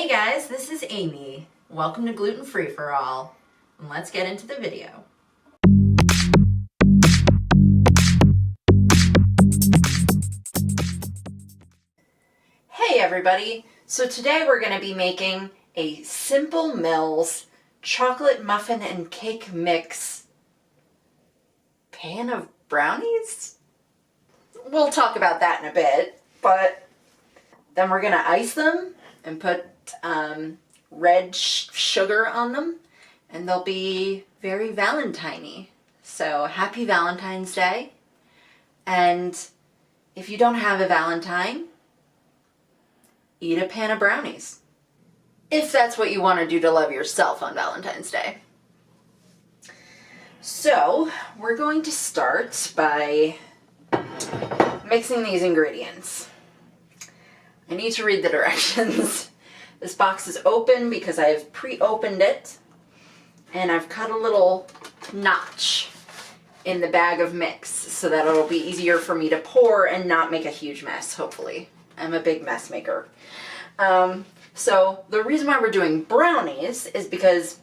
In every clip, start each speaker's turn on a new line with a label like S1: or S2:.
S1: Hey guys, this is Amy. Welcome to Gluten Free for All. And let's get into the video. Hey everybody! So today we're going to be making a Simple Mills chocolate muffin and cake mix pan of brownies? We'll talk about that in a bit, but then we're going to ice them and put red sugar on them, and they'll be very Valentine-y. So happy Valentine's Day. And if you don't have a Valentine, eat a pan of brownies. If that's what you want to do to love yourself on Valentine's Day. So we're going to start by mixing these ingredients. I need to read the directions. This box is open because I have pre-opened it, and I've cut a little notch in the bag of mix so that it'll be easier for me to pour and not make a huge mess, hopefully. I'm a big mess maker. So the reason why we're doing brownies is because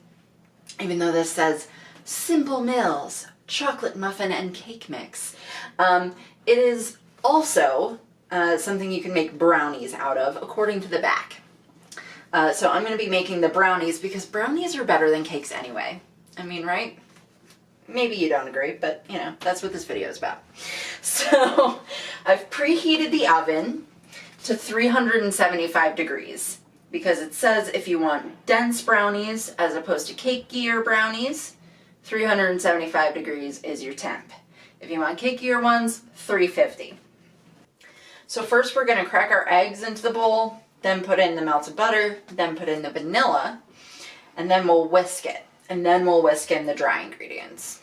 S1: even though this says Simple Mills chocolate muffin and cake mix, it is also something you can make brownies out of according to the back. So I'm going to be making the brownies because brownies are better than cakes anyway. I mean, right? Maybe you don't agree, but you know, that's what this video is about. So I've preheated the oven to 375 degrees because it says if you want dense brownies as opposed to cakier brownies, 375 degrees is your temp. If you want cakier ones, 350. So first we're going to crack our eggs into the bowl, then put in the melted butter, then put in the vanilla, and then we'll whisk it. And then we'll whisk in the dry ingredients.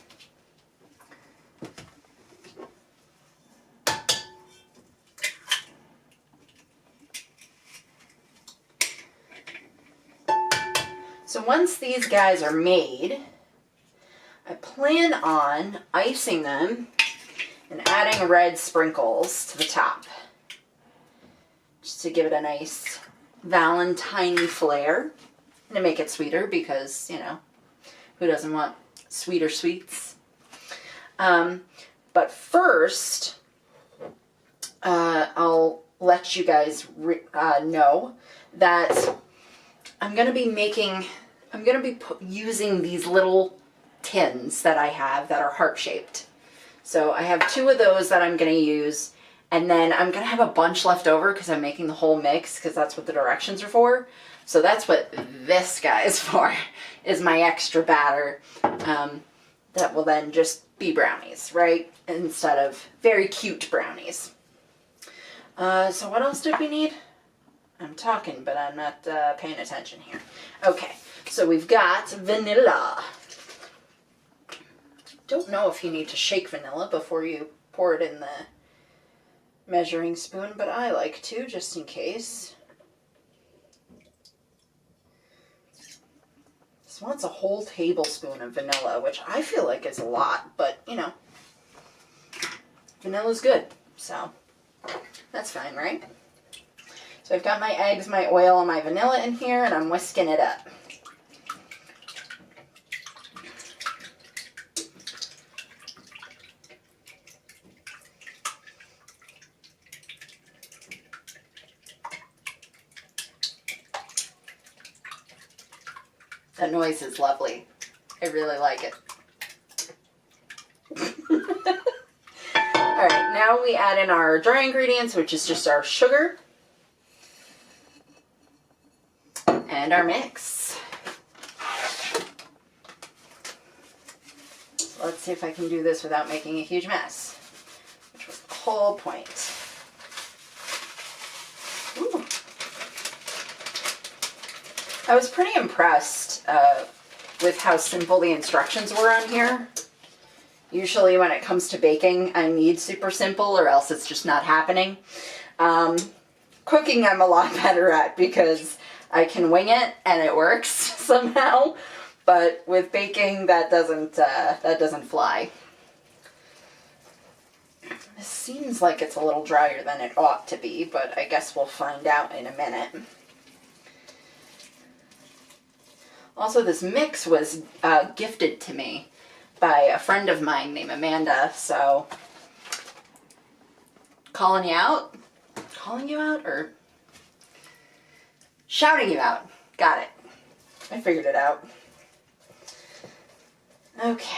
S1: So once these guys are made, I plan on icing them and adding red sprinkles to the top, just to give it a nice Valentine-y flair and to make it sweeter because, you know, who doesn't want sweeter sweets? But first, I'll let you guys know that I'm going to be using these little tins that I have that are heart-shaped. So I have 2 of those that I'm going to use, and then I'm going to have a bunch left over because I'm making the whole mix because that's what the directions are for. So that's what this guy is for, is my extra batter that will then just be brownies, right? Instead of very cute brownies. So what else did we need? I'm talking, but I'm not paying attention here. Okay, so we've got vanilla. Don't know if you need to shake vanilla before you pour it in the measuring spoon, but I like to, just in case. This wants a whole tablespoon of vanilla, which I feel like is a lot, but, you know, vanilla's good, so that's fine, right? So I've got my eggs, my oil, and my vanilla in here, and I'm whisking it up. That noise is lovely. I really like it. Alright, now we add in our dry ingredients, which is just our sugar and our mix. So let's see if I can do this without making a huge mess, which was the whole point. Ooh. I was pretty impressed with how simple the instructions were on here. Usually when it comes to baking, I need super simple or else it's just not happening. Cooking I'm a lot better at because I can wing it and it works somehow. But with baking, that doesn't fly. This seems like it's a little drier than it ought to be, but I guess we'll find out in a minute. Also, this mix was gifted to me by a friend of mine named Amanda, so calling you out or shouting you out. Got it. I figured it out. Okay.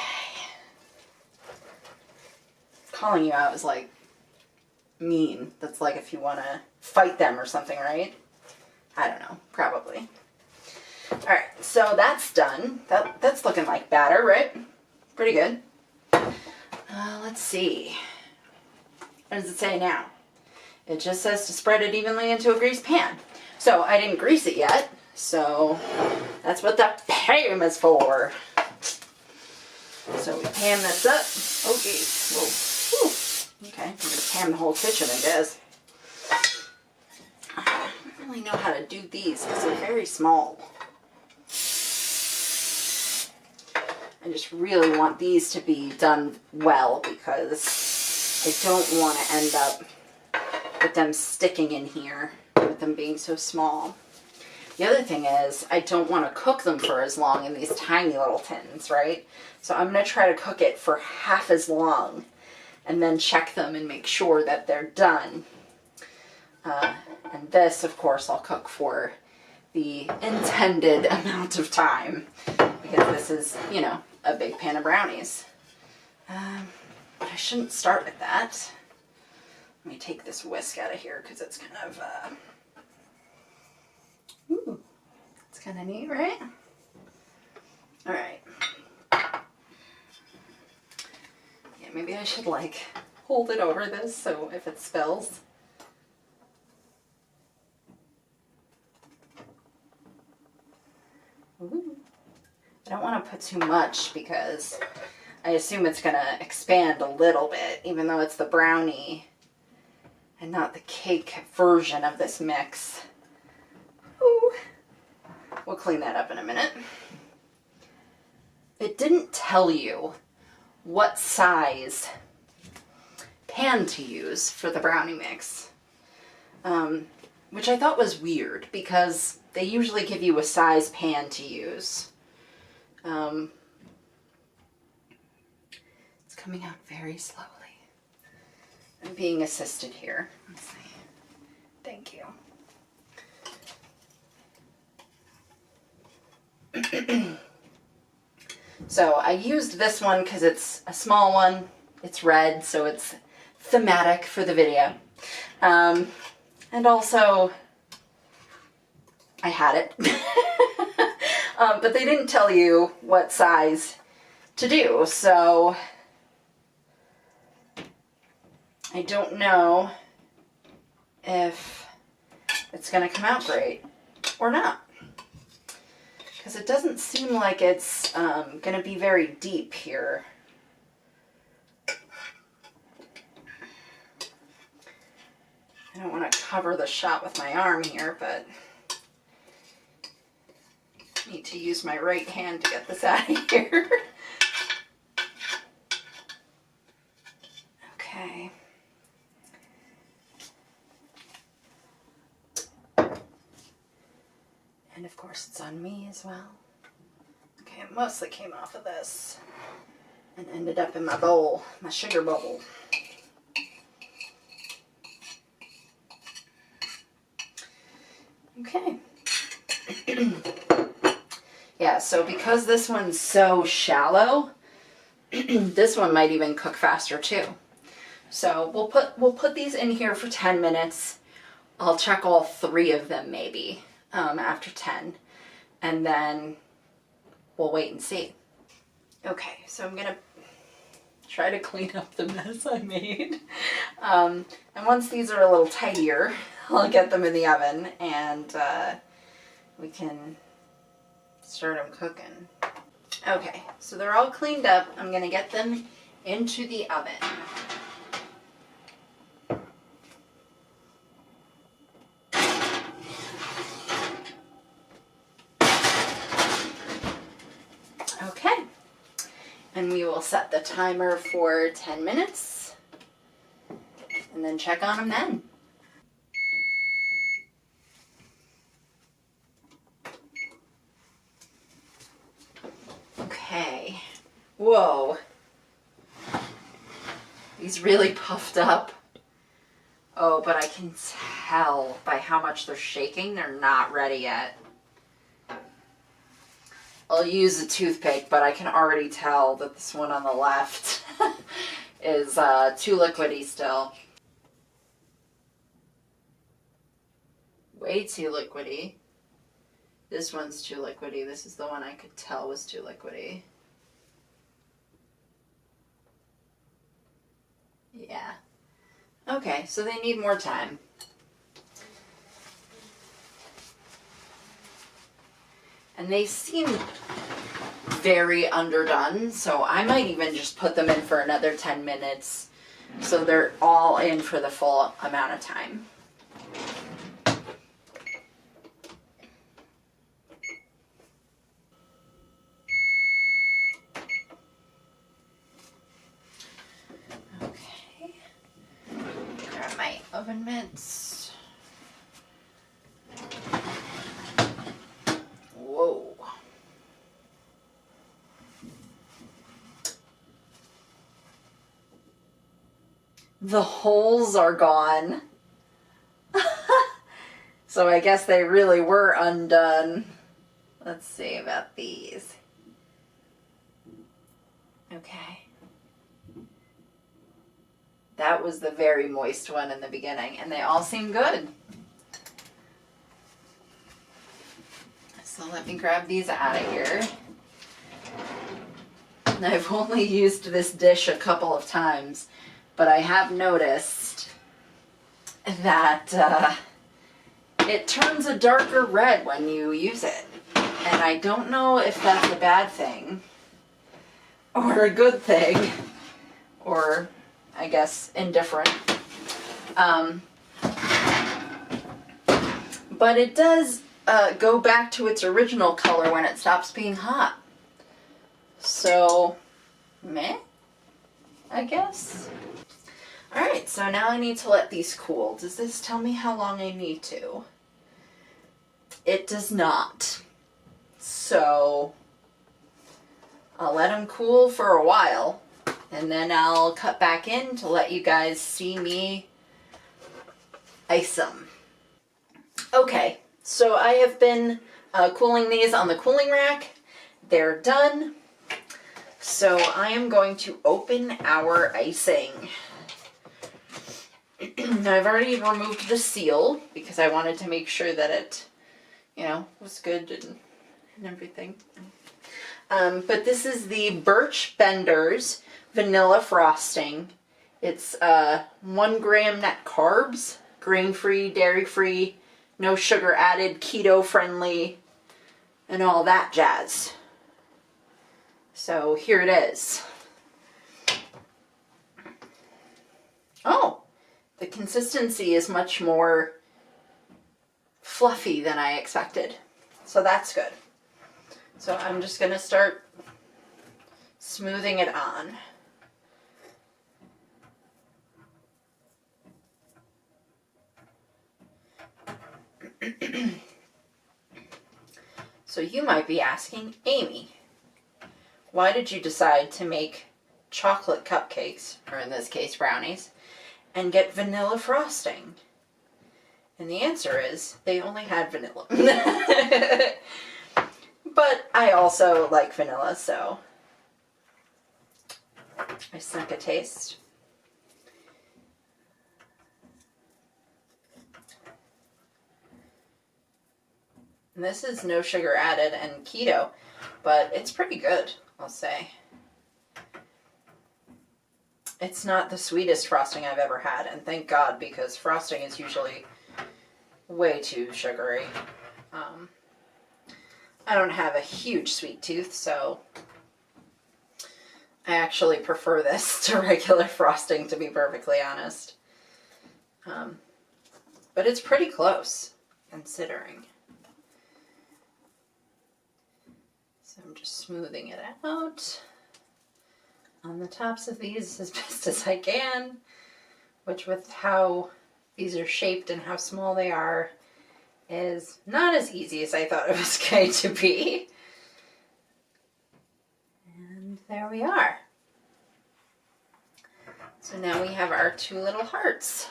S1: Calling you out is like mean. That's like if you want to fight them or something, right? I don't know. Probably. Alright, so that's done. That's looking like batter, right? Pretty good. Let's see. What does it say now? It just says to spread it evenly into a greased pan. So I didn't grease it yet, so that's what the pan is for. So we pan this up. Oh geez. Whoa. Whew. Okay, I'm going to pan the whole kitchen, I guess. I don't really know how to do these because they're very small. I just really want these to be done well because I don't want to end up with them sticking in here with them being so small. The other thing is I don't want to cook them for as long in these tiny little tins, right? So I'm going to try to cook it for half as long and then check them and make sure that they're done. And this, of course, I'll cook for the intended amount of time because this is, you know, a big pan of brownies. But I shouldn't start with that. Let me take this whisk out of here because it's kind of, ooh, it's kind of neat, right? All right. Yeah, maybe I should like hold it over this so if it spills. Ooh. I don't want to put too much because I assume it's going to expand a little bit, even though it's the brownie and not the cake version of this mix. Ooh. We'll clean that up in a minute. It didn't tell you what size pan to use for the brownie mix, which I thought was weird because they usually give you a size pan to use. It's coming out very slowly. I'm being assisted here. Let's see. Thank you. So I used this one because it's a small one. It's red, so it's thematic for the video. And also, I had it. But they didn't tell you what size to do, so I don't know if it's going to come out great or not. Because it doesn't seem like it's going to be very deep here. I don't want to cover the shot with my arm here, but I need to use my right hand to get this out of here. Okay. And of course it's on me as well. Okay, it mostly came off of this and ended up in my bowl, my sugar bowl. Okay. Yeah, so because this one's so shallow, this one might even cook faster too. So we'll put these in here for 10 minutes. I'll check all 3 of them maybe after 10, and then we'll wait and see. Okay, so I'm gonna try to clean up the mess I made. And once these are a little tidier, I'll get them in the oven and we can start them cooking. Okay, so they're all cleaned up. I'm gonna get them into the oven. Okay, and we will set the timer for 10 minutes and then check on them then. Whoa. He's really puffed up. Oh, but I can tell by how much they're shaking, they're not ready yet. I'll use a toothpick, but I can already tell that this one on the left is too liquidy still. Way too liquidy. This one's too liquidy. This is the one I could tell was too liquidy. Yeah. Okay, so they need more time. And they seem very underdone, so I might even just put them in for another 10 minutes so they're all in for the full amount of time. Okay, grab my oven mitts. Whoa. The holes are gone. So I guess they really were undone. Let's see about these. Okay. That was the very moist one in the beginning, and they all seem good. So let me grab these out of here. And I've only used this dish a couple of times, but I have noticed that it turns a darker red when you use it. And I don't know if that's a bad thing or a good thing or, I guess, indifferent. But it does go back to its original color when it stops being hot. So, meh, I guess. Alright, so now I need to let these cool. Does this tell me how long I need to? It does not. So, I'll let them cool for a while, and then I'll cut back in to let you guys see me ice them. Okay, so I have been cooling these on the cooling rack. They're done. So I am going to open our icing. Now I've already removed the seal because I wanted to make sure that it, was good and everything. But this is the Birch Benders vanilla frosting. It's 1 gram net carbs, grain-free, dairy-free, no sugar added, keto-friendly, and all that jazz. So here it is. Oh, the consistency is much more fluffy than I expected. So that's good. So I'm just going to start smoothing it on. So you might be asking, Amy, why did you decide to make chocolate cupcakes, or in this case brownies, and get vanilla frosting? And the answer is, they only had vanilla. But I also like vanilla, so I snuck a taste. And this is no sugar added and keto, but it's pretty good, I'll say. It's not the sweetest frosting I've ever had, and thank God, because frosting is usually way too sugary. I don't have a huge sweet tooth, so I actually prefer this to regular frosting, to be perfectly honest. But it's pretty close, considering. So I'm just smoothing it out on the tops of these as best as I can, which with how these are shaped and how small they are is not as easy as I thought it was going to be. And there we are. So now we have our 2 little hearts.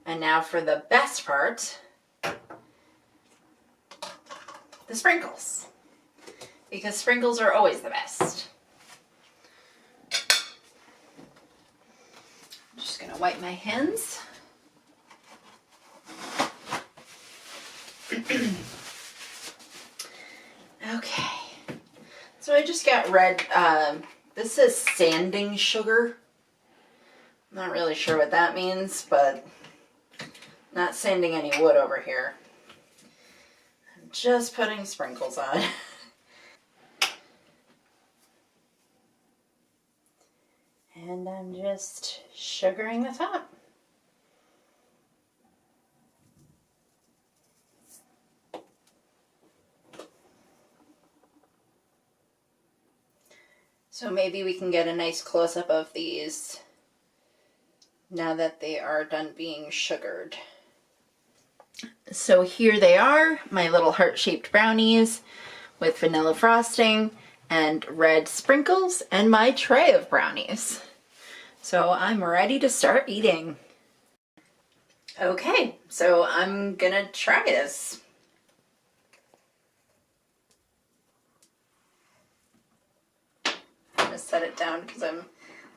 S1: And now for the best part, the sprinkles. Because sprinkles are always the best. I'm just gonna wipe my hands. Okay. So I just got red, this is sanding sugar. I'm not really sure what that means, but not sanding any wood over here. I'm just putting sprinkles on. And I'm just sugaring the top. So maybe we can get a nice close-up of these now that they are done being sugared. So here they are, my little heart-shaped brownies with vanilla frosting and red sprinkles and my tray of brownies. So I'm ready to start eating. Okay, so I'm gonna try this. I'm gonna set it down because I'm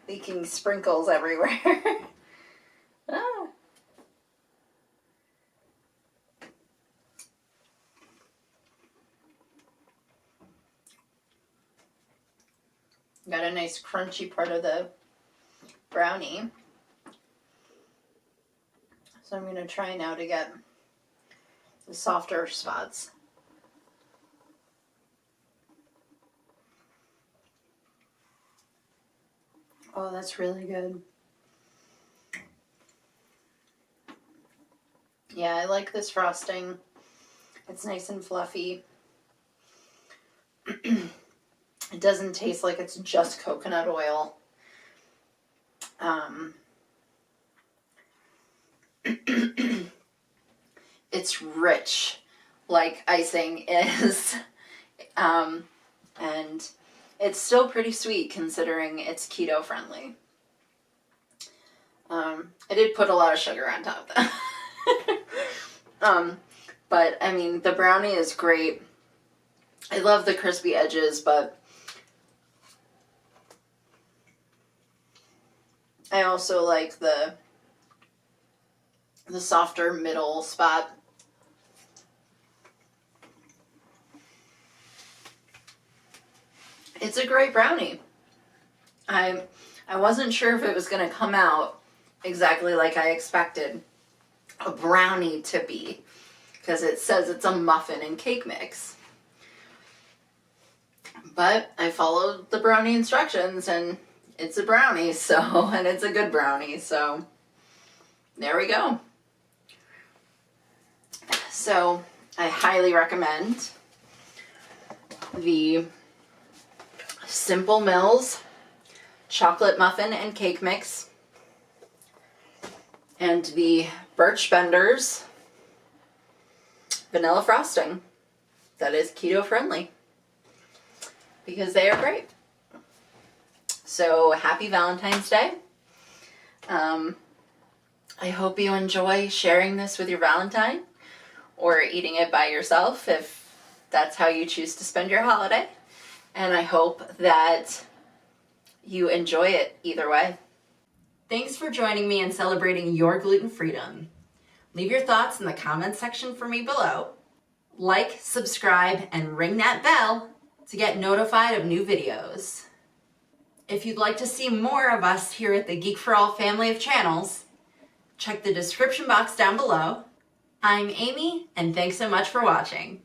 S1: leaking sprinkles everywhere. Ah. Got a nice crunchy part of the brownie. So I'm going to try now to get the softer spots. Oh, that's really good. Yeah, I like this frosting. It's nice and fluffy. It doesn't taste like it's just coconut oil. It's rich, like icing is, and it's still pretty sweet considering it's keto friendly. I did put a lot of sugar on top though. But I mean, the brownie is great. I love the crispy edges, but I also like the softer middle spot. It's a great brownie. I wasn't sure if it was going to come out exactly like I expected a brownie to be, because it says it's a muffin and cake mix. But I followed the brownie instructions and it's a brownie, so, and it's a good brownie, so there we go. So I highly recommend the Simple Mills chocolate muffin and cake mix and the Birch Benders vanilla frosting that is keto friendly, because they are great. So happy Valentine's Day. I hope you enjoy sharing this with your Valentine or eating it by yourself if that's how you choose to spend your holiday. And I hope that you enjoy it either way. Thanks for joining me in celebrating your gluten freedom. Leave your thoughts in the comments section for me below. Like, subscribe, and ring that bell to get notified of new videos. If you'd like to see more of us here at the Geek for All family of channels, check the description box down below. I'm Amy, and thanks so much for watching.